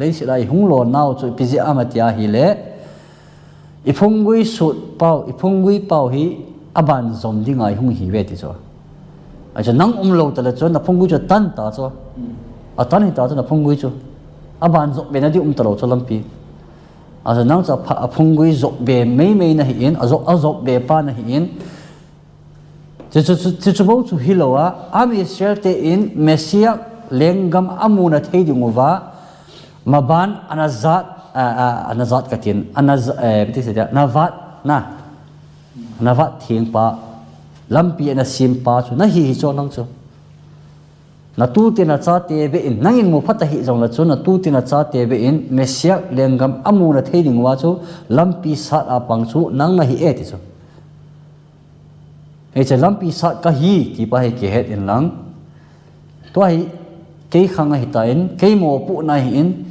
lấy sự đại hung lồn nào cho bây giờ amatia hi lệ ifungui sụt bao ifungui bao hi aban zom đi ngay hung hi về thì cho cho nang lâu ta là cho na fungui cho tan ta cho tan hi ta cho na fungui cho aban zom về na đi ta lo cho lampi cho nang cho fungui zom về mấy na hi in zom về pa na hi in chứ bố chú hi lo à am Israel te in Messiah lenggam amuna thei di ngova maban anazat katin betul saja navat thieng pa lampi na sim pa chu na hi cho nang chu na tu te na cha te be in nangin mu phata hi jong la chu na tu te na cha te be in Messiah lenggam amuna thei di ngwa chu lampi sat apang chu nang na hi e ti chu e che lampi sat ka hi ti pa he ke het in lang to hi cái khang hi ta in cái mồ phụ này in